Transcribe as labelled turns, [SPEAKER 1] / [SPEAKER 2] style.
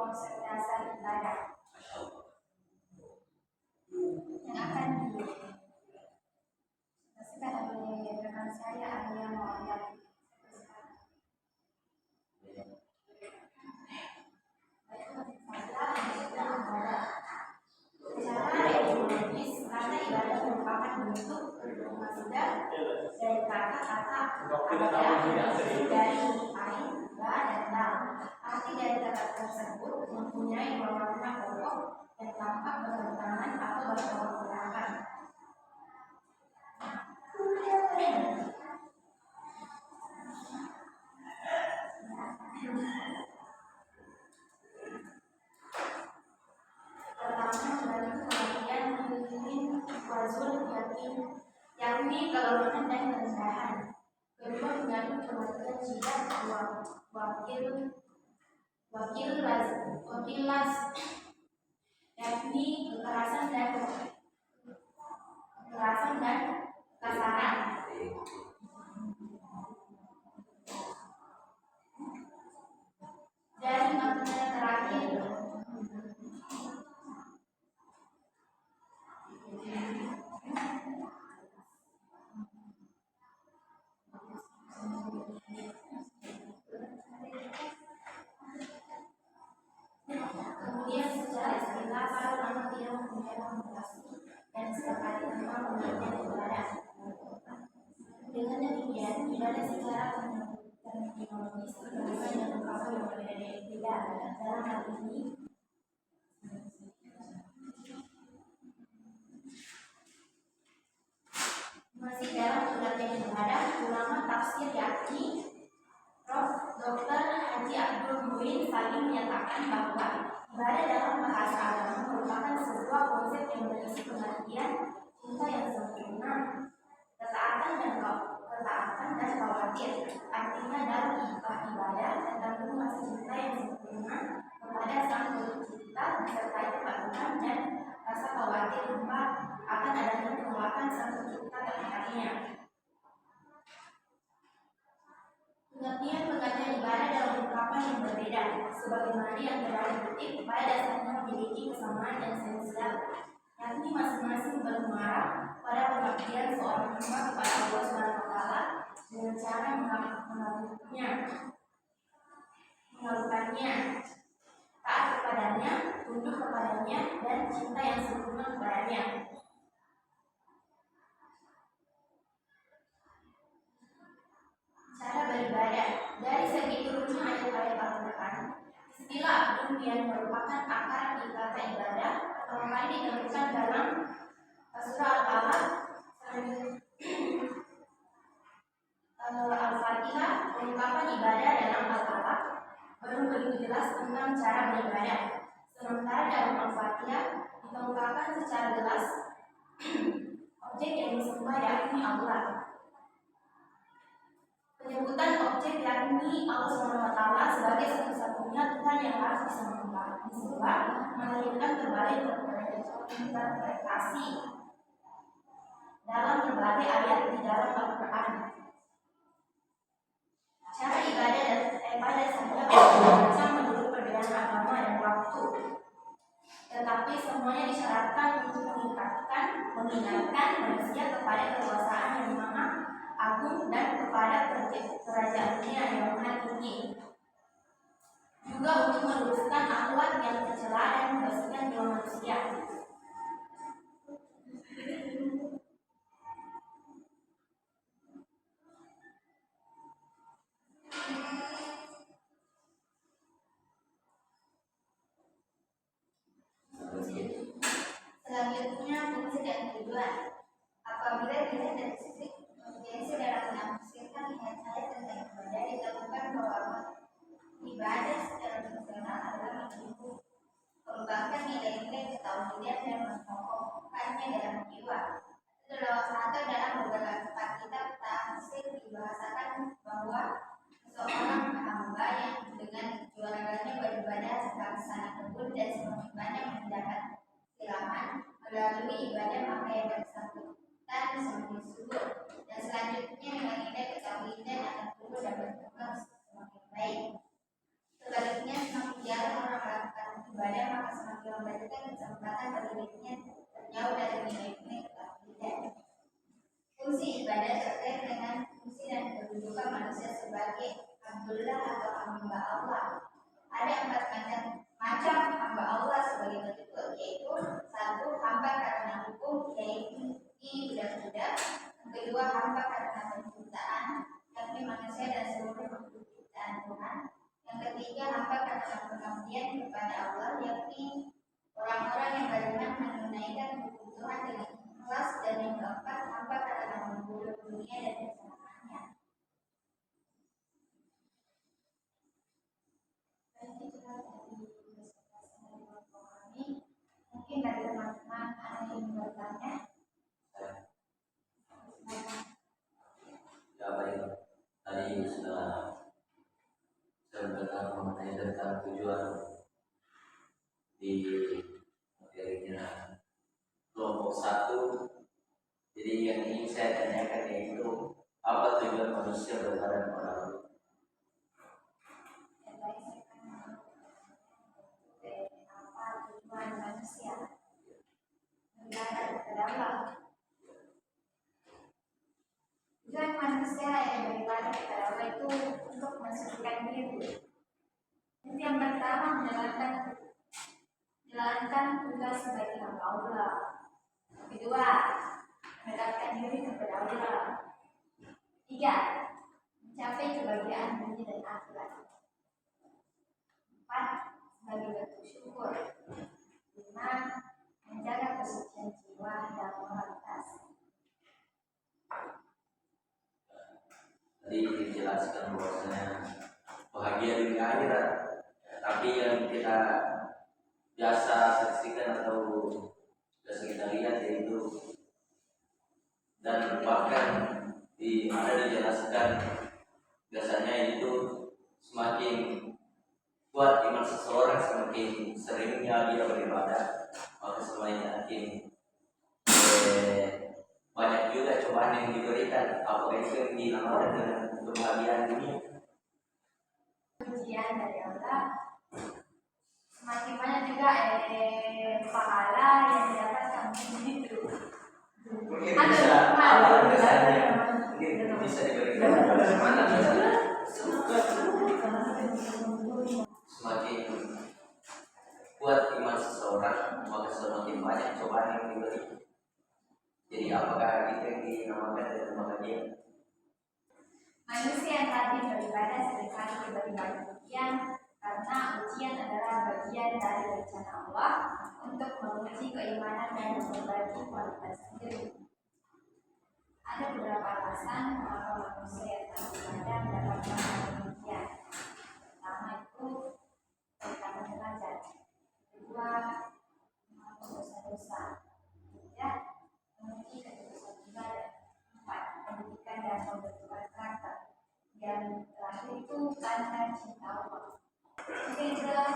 [SPEAKER 1] konsep dasar ibadah yang akan dijelaskan oleh rekan saya Alia Maulana. Secara etimologis, kata ibadah merupakan bentuk bermaksudnya dari kata-kata dari ain, ba, dan lam. Arti dari kata tersebut mempunyai makna pokok dan tampak bertentangan atau bertolak belakang. Pertama, dari pengertian mungkin wazul yakin, yakni kelemahan dan kerendahan. Kedua, mengandung pengertian jidat wakilas, yakni kekerasan dan kasaran. Dari makna terakhir, kemudian secara istilah para ulama tidak mempunyai rekomendasi dan sepakati tentang pengertian ibadah. Dengan demikian, ibadah secara terminologis berbeda dengan ungkapan yang berbeda. Dalam hal ini, masih dalam pengertian ibadah, ulama tafsir yakni Prof. Dr. Haji Abdul Muin Salim menyatakan bahwa ibadah dalam bahasa agama merupakan sebuah konsep yang berisi pengertian cinta yang sempurna, ketaatan dan khawatir. Artinya dalam ibadah terkandung rasa cinta yang sempurna kepada Sang Pencipta disertai kepatuhan dan rasa khawatir akan adanya penolakan Sang Pencipta terhadapnya. Pengertian ibadah dalam ungkapan yang berbeda, sebagaimana yang telah dikutip pada dasarnya memiliki kesamaan dan esensial, yakni masing-masing bermuara pada pengabdian seorang hamba kepada Allah SWT dengan cara mengalukannya, taat kepadanya, tunduk kepadanya, dan cinta yang sempurna kepadanya. Cara beribadah. Dari segi turunnya ayat-ayat Al-Quran, istilah dunia merupakan akar di kata ibadah, pertama kali ditemukan dalam surah Al-Alaq, Al-Fatihah. Ungkapan ibadah dalam Al-Alaq belum begitu jelas tentang cara beribadah, sementara dalam Al-Fatihah dikemukakan secara jelas objek yang disembah yakni Allah. Penyebutan objek yakni Allah SWT sebagai satu-satunya Tuhan yang harus disembah melahirkan berbagai interpretasi dalam berbagai ayat di dalam Al-Quran. Cara ibadah pada saja bermacam menurut perbedaan agama dan waktu, tetapi semuanya disyaratkan untuk mengingatkan manusia kepada kekuasaan yang maha agung dan kepada kerajaannya yang maha tinggi, juga untuk meluruskan akhlak yang tercela dan membersihkan jiwa manusia. Selanjutnya, fungsi dan tujuan. Apabila dilihat dari sisi urgensi dalam menafsirkan niat saya tentang ibadah, ditemukan bahwa ibadah secara fungsional adalah mengembangkan nilai-nilai ketauhidan dan mengokohkannya dalam jiwa. Atau dalam beberapa tempat kitab tafsir dibahasakan bahwa seorang hamba yang dengan kejuaraannya beribadah tentang sana kebun dan semakin banyak meninggalkan silaman melalui ibadah maka yang bersangkutan semakin subur, dan selanjutnya nilai-nilai ketauhidan akan tumbuh dan berkembang semakin baik. Sebaliknya, semakin jarang orang melakukan Abdullah atau hamba Allah. Ada 4 macam hamba Allah sebagai berikut, yaitu 1. Hamba karena hukum, yaitu di budak-budak. Kedua, hamba karena penciptaan, yakni manusia dan seluruh makhluk ciptaan Tuhan. Yang ketiga, hamba karena pengabdian kepada Allah, yakni orang-orang yang beriman menunaikan hukum Tuhan dengan ikhlas. Dan yang keempat, hamba karena membunuh dunia dan kesenangannya. Mungkin dari teman-teman ada yang bertanya.
[SPEAKER 2] Ya baik, tadi sudah saya mengenai tentang tujuan di materinya kelompok 1. Jadi yang ingin saya tanyakan yaitu apa tujuan manusia berada pada Allah?
[SPEAKER 1] Apa tujuan manusia berada kepada Allah? Tujuan manusia yang beribadah kepada Allah itu untuk mensucikan diri. Itu yang pertama, menjalankan tugas sebagai hamba Allah. Kedua, mendekatkan diri kepada Allah. 3, mencapai kebahagiaan dunia dan akhirat. 4, sebagai bentuk syukur. 5, menjaga kesucian jiwa dan moralitas.
[SPEAKER 2] Tadi dijelaskan bahwasanya bahagia di akhirat, tapi yang kita biasa saksikan atau biasa kita lihat yaitu, dan bahkan ada dijelaskan biasanya itu semakin kuat iman seseorang, semakin seringnya dia beribadah, maka semakin banyak juga cobaan yang diberikan. Apakah itu yang dinamakan dengan kebahagiaan dunia?
[SPEAKER 1] Ujian dari Allah, semakin banyak juga pahala yang didapatkan begitu.
[SPEAKER 2] Mungkin bisa diberikan mana semakin kuat iman seseorang, maka semakin banyak cobaan yang diberi. Jadi apakah itu yang dinamakan dengan bahagia?
[SPEAKER 1] Manusia yang rajin beribadah seringkali diberi ujian, karena ujian adalah bagian dari rencana Allah untuk menguji keimanan dan memperbaiki kualitas diri. Ada beberapa alasan mengapa manusia yang rajin beribadah mendapatkan ujian. Pertama itu karena derajat. Kedua, dosa-dosa. Ketiga, menguji ketulusan ibadah. 4, pendidikan dan pembentukan karakter. Dan terakhir itu karena cinta Allah. Jadi itulah